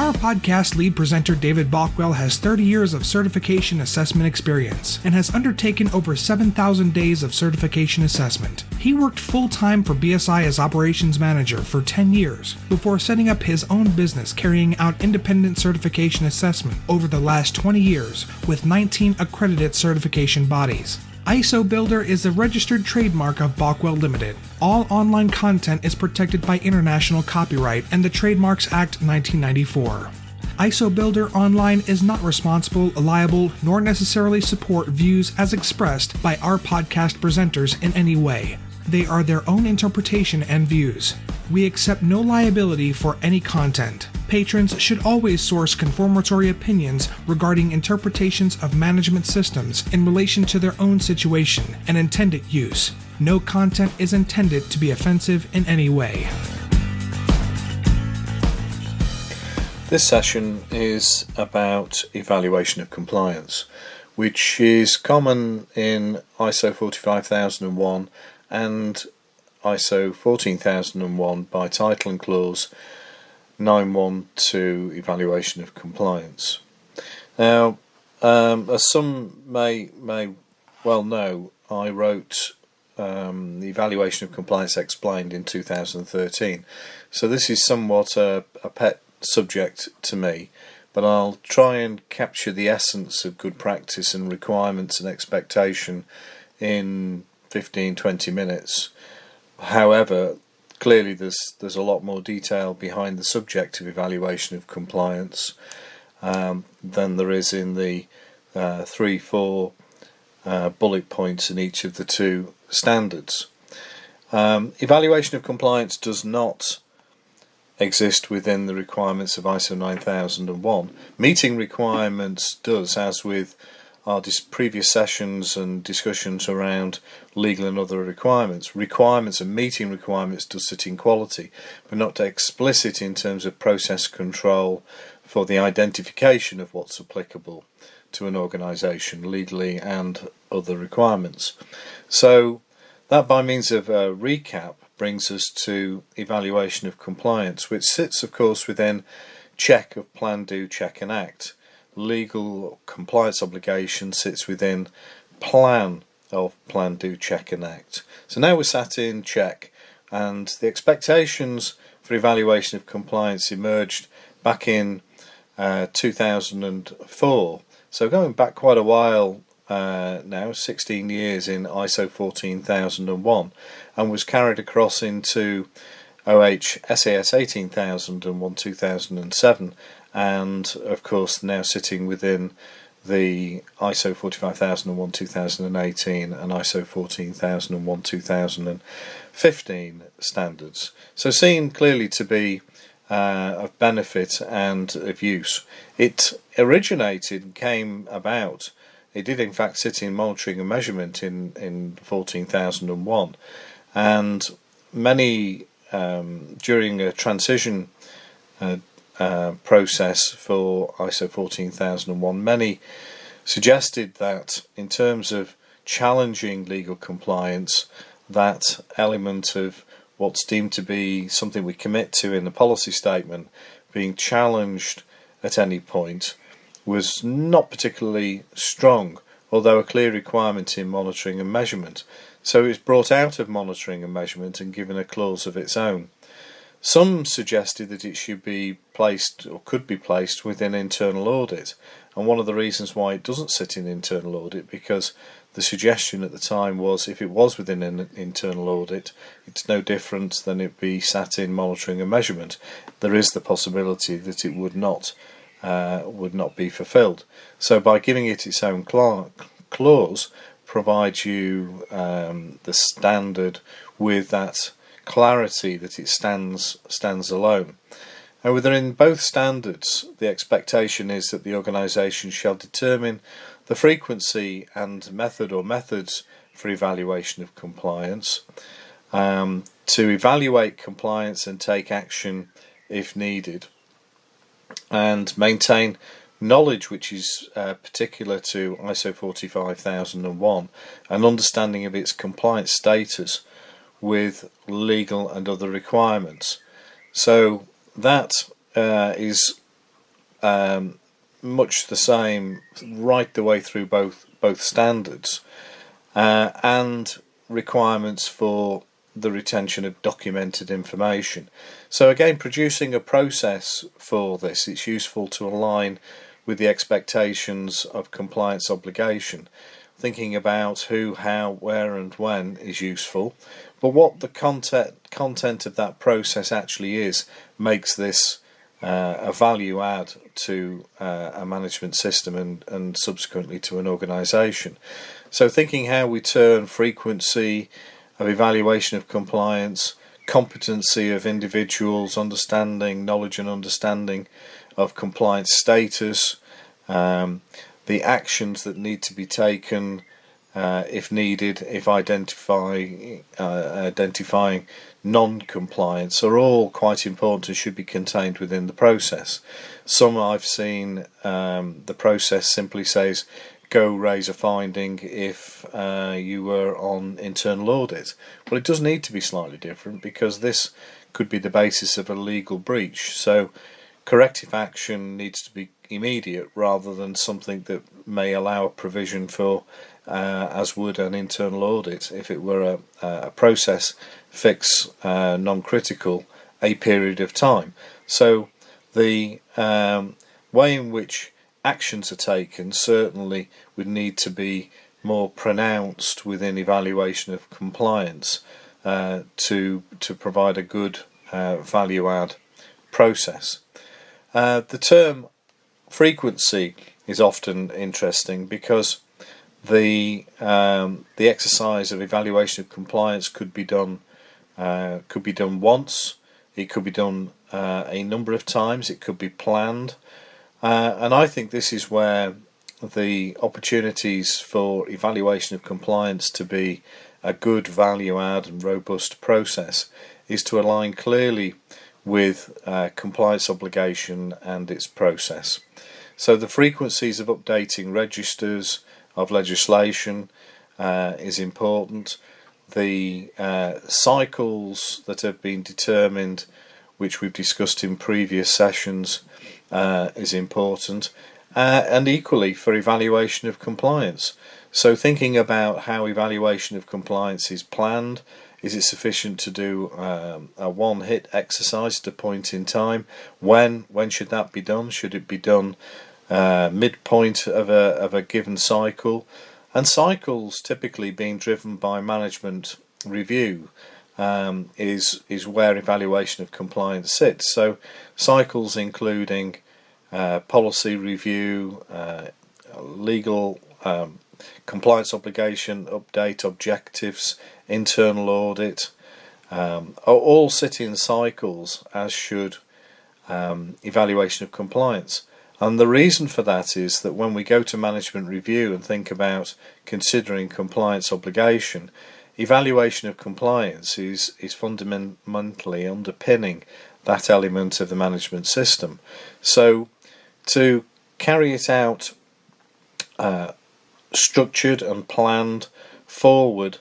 Our podcast lead presenter David Bockwell has 30 years of certification assessment experience and has undertaken over 7,000 days of certification assessment. He worked full-time for BSI as operations manager for 10 years before setting up his own business carrying out independent certification assessment over the last 20 years with 19 accredited certification bodies. ISO Builder is a registered trademark of Bockwell Limited. All online content is protected by international copyright and the Trademarks Act 1994. ISO Builder Online is not responsible, liable, nor necessarily support views as expressed by our podcast presenters in any way. They are their own interpretation and views. We accept no liability for any content. Patrons should always source confirmatory opinions regarding interpretations of management systems in relation to their own situation and intended use. No content is intended to be offensive in any way. This session is about evaluation of compliance, which is common in ISO 45001 and ISO 14001 by title and clause 912 evaluation of compliance. Now, as some may well know, I wrote the evaluation of compliance explained in 2013, so this is somewhat a pet subject to me, but I'll try and capture the essence of good practice and requirements and expectation in 15-20 minutes. However, clearly there's a lot more detail behind the subject of evaluation of compliance than there is in the 3-4 bullet points in each of the two standards. Evaluation of compliance does not exist within the requirements of ISO 9001. Meeting requirements does, as with our previous sessions and discussions around legal and other requirements. Requirements and meeting requirements does sit in quality, but not explicit in terms of process control for the identification of what's applicable to an organisation legally and other requirements. So that, by means of a recap, brings us to evaluation of compliance, which sits of course within check of plan, do, check and act. Legal compliance obligation sits within plan of plan, do, check and act. So now we're sat in check, and the expectations for evaluation of compliance emerged back in 2004. So going back quite a while now, 16 years in ISO 14001, and was carried across into OH SAS 18001 2007, and of course now sitting within the ISO 45001 2018 and ISO 14001 2015 standards. So seen clearly to be of benefit and of use. It originated and came about, it did in fact sit in monitoring and measurement in 14001, and many during a transition process for ISO 14001, many suggested that in terms of challenging legal compliance, that element of what's deemed to be something we commit to in the policy statement being challenged at any point was not particularly strong, although a clear requirement in monitoring and measurement. So it was brought out of monitoring and measurement and given a clause of its own. Some suggested that it should be placed or could be placed within internal audit, and one of the reasons why it doesn't sit in internal audit, because the suggestion at the time was if it was within an internal audit, it's no different than it be sat in monitoring and measurement. There is the possibility that it would not be fulfilled. So by giving it its own clause, provides you the standard with that clarity that it stands alone. And within both standards, the expectation is that the organisation shall determine the frequency and method or methods for evaluation of compliance, to evaluate compliance and take action if needed, and maintain knowledge which is particular to ISO 45001, an understanding of its compliance status with legal and other requirements. So that is much the same right the way through both standards and requirements for the retention of documented information. So again, producing a process for this, it's useful to align with the expectations of compliance obligation. Thinking about who, how, where and when is useful, but what the content of that process actually is makes this a value add to a management system and subsequently to an organisation. So thinking how we turn frequency of evaluation of compliance, competency of individuals, understanding, knowledge and understanding of compliance status, the actions that need to be taken if needed, if identifying non-compliance are all quite important and should be contained within the process. Some I've seen the process simply says go raise a finding if you were on internal audit. Well, it does need to be slightly different because this could be the basis of a legal breach. So corrective action needs to be immediate rather than something that may allow a provision for as would an internal audit if it were a process fix non-critical a period of time. So the way in which actions are taken certainly would need to be more pronounced within evaluation of compliance to provide a good value add process. The term frequency is often interesting because the exercise of evaluation of compliance could be done once, it could be done a number of times, it could be planned, and I think this is where the opportunities for evaluation of compliance to be a good value add and robust process is to align clearly with compliance obligation and its process. So the frequencies of updating registers of legislation is important. The cycles that have been determined, which we've discussed in previous sessions, is important, and equally for evaluation of compliance. So thinking about how evaluation of compliance is planned. Is it sufficient to do a one-hit exercise at a point in time? When should that be done? Should it be done midpoint of a given cycle? And cycles typically being driven by management review is where evaluation of compliance sits. So cycles including policy review, legal compliance obligation, update objectives, internal audit, all sit in cycles, as should evaluation of compliance. And the reason for that is that when we go to management review and think about considering compliance obligation, evaluation of compliance is fundamentally underpinning that element of the management system. So to carry it out structured and planned forward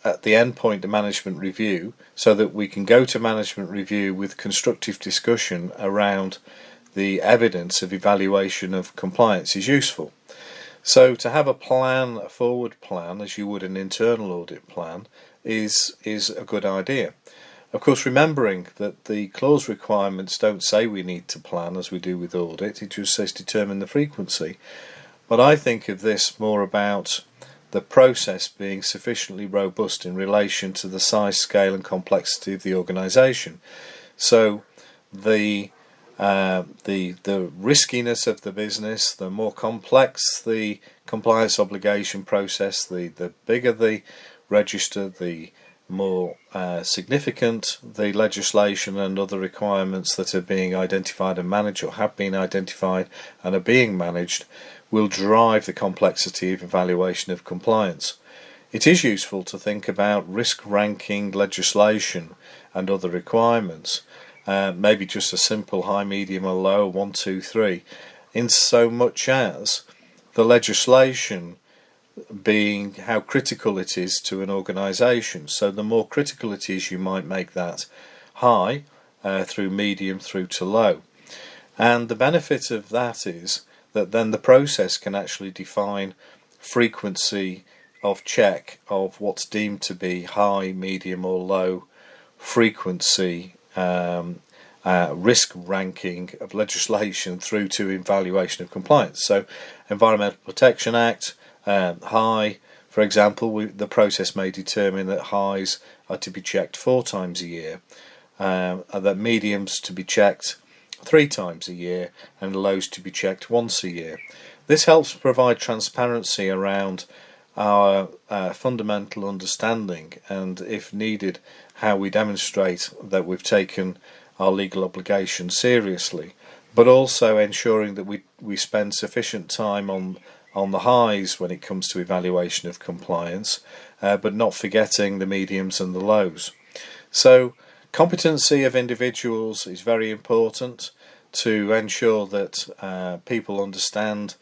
at the end point of management review, so that we can go to management review with constructive discussion around the evidence of evaluation of compliance is useful. So to have a plan, a forward plan, as you would an internal audit plan, is a good idea. Of course, remembering that the clause requirements don't say we need to plan as we do with audit, it just says determine the frequency. But I think of this more about the process being sufficiently robust in relation to the size, scale and complexity of the organisation. So the riskiness of the business, the more complex the compliance obligation process, the bigger the register, the more significant the legislation and other requirements that are being identified and managed or have been identified and are being managed will drive the complexity of evaluation of compliance. It is useful to think about risk ranking legislation and other requirements, maybe just a simple high, medium or low, 1, 2, 3, in so much as the legislation being how critical it is to an organisation. So the more critical it is, you might make that high, through medium through to low. And the benefit of that is that then the process can actually define frequency of check of what's deemed to be high, medium or low frequency risk ranking of legislation through to evaluation of compliance. So Environmental Protection Act, high, for example, the process may determine that highs are to be checked 4 times a year, and that mediums to be checked 3 times a year, and lows to be checked once a year. This helps provide transparency around our fundamental understanding, and if needed, how we demonstrate that we've taken our legal obligation seriously, but also ensuring that we spend sufficient time on the highs when it comes to evaluation of compliance, but not forgetting the mediums and the lows. So competency of individuals is very important to ensure that people understand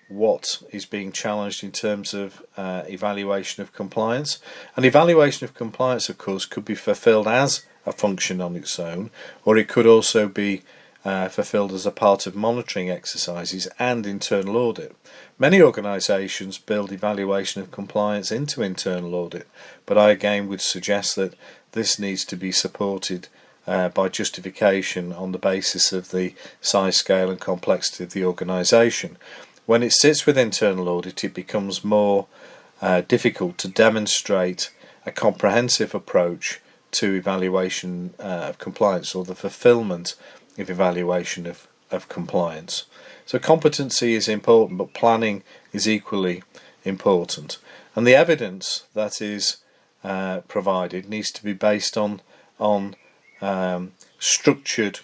what is being challenged in terms of evaluation of compliance. And evaluation of compliance, of course, could be fulfilled as a function on its own, or it could also be fulfilled as a part of monitoring exercises and internal audit. Many organisations build evaluation of compliance into internal audit, but I again would suggest that this needs to be supported by justification on the basis of the size, scale and complexity of the organisation. When it sits with internal audit, it becomes more difficult to demonstrate a comprehensive approach to evaluation of compliance, or the fulfilment of evaluation of compliance. So competency is important, but planning is equally important. And the evidence that is provided needs to be based on structured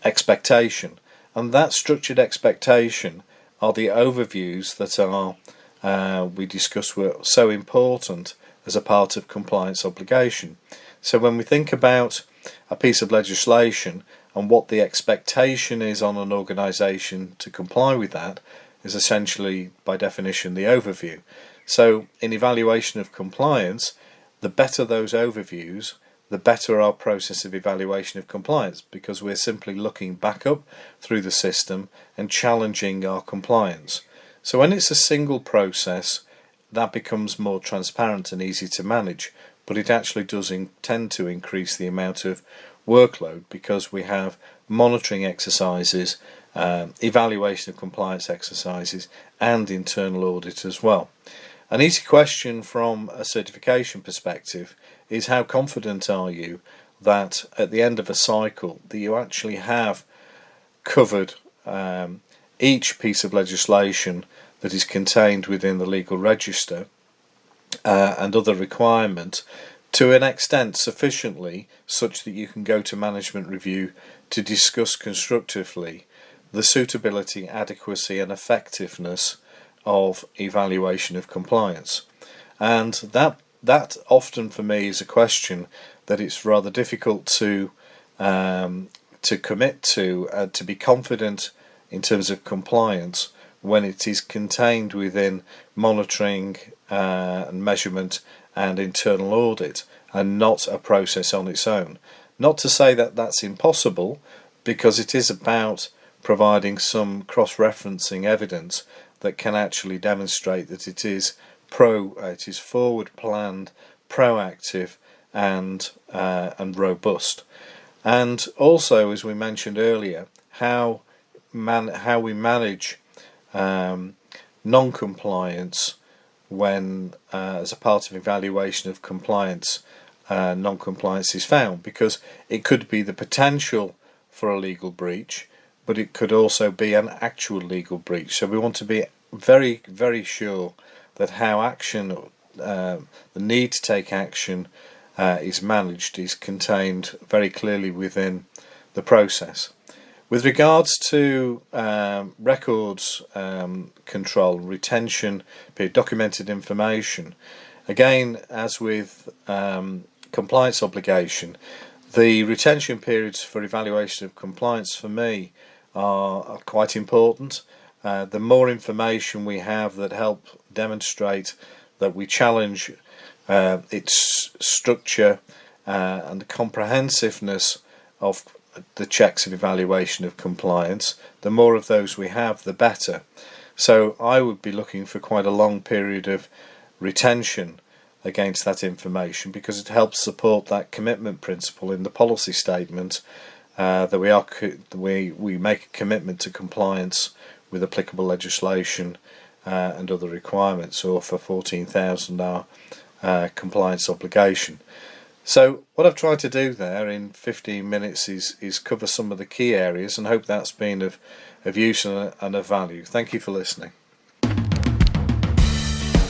expectation. And that structured expectation are the overviews that we discussed were so important as a part of compliance obligation. So when we think about a piece of legislation and what the expectation is on an organisation to comply with, that is essentially by definition the overview. So in evaluation of compliance, the better those overviews, the better our process of evaluation of compliance, because we're simply looking back up through the system and challenging our compliance. So when it's a single process, that becomes more transparent and easy to manage, but it actually does tend to increase the amount of workload, because we have monitoring exercises, evaluation of compliance exercises and internal audit as well. An easy question from a certification perspective is, how confident are you that at the end of a cycle that you actually have covered each piece of legislation that is contained within the legal register and other requirement to an extent sufficiently such that you can go to management review to discuss constructively the suitability, adequacy and effectiveness of evaluation of compliance. And that often for me is a question that it's rather difficult to commit to be confident in terms of compliance when it is contained within monitoring and measurement and internal audit and not a process on its own. Not to say that that's impossible, because it is about providing some cross-referencing evidence that can actually demonstrate that it is forward planned, proactive and robust. And also, as we mentioned earlier, how we manage non-compliance when as a part of evaluation of compliance non-compliance is found, because it could be the potential for a legal breach, but it could also be an actual legal breach. So we want to be very, very sure that how action, the need to take action is managed, is contained very clearly within the process. With regards to records control, retention, documented information, again, as with compliance obligation, the retention periods for evaluation of compliance for me are quite important. The more information we have that help demonstrate that we challenge its structure and the comprehensiveness of the checks of evaluation of compliance. The more of those we have, the better. So I would be looking for quite a long period of retention against that information, because it helps support that commitment principle in the policy statement, that we make a commitment to compliance with applicable legislation and other requirements, or for 14,000 hour compliance obligation. So what I've tried to do there in 15 minutes is cover some of the key areas, and hope that's been of use and of value. Thank you for listening.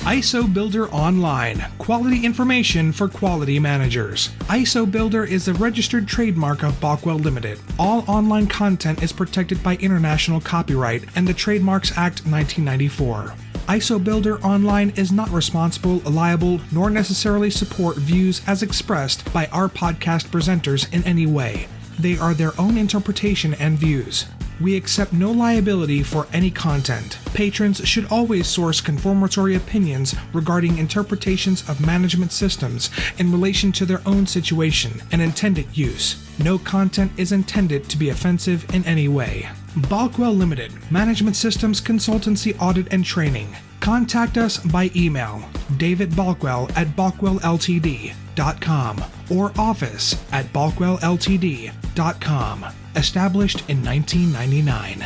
ISO Builder Online, quality information for quality managers. ISO Builder is a registered trademark of Balkwell Limited. All online content is protected by international copyright and the Trademarks Act 1994. ISO Builder Online is not responsible, liable, nor necessarily support views as expressed by our podcast presenters in any way. They are their own interpretation and views. We accept no liability for any content. Patrons should always source conformatory opinions regarding interpretations of management systems in relation to their own situation and intended use. No content is intended to be offensive in any way. Balkwell Limited, Management Systems Consultancy Audit and Training. Contact us by email, davidbalkwell@balkwellltd.com or office@balkwellltd.com. Established in 1999.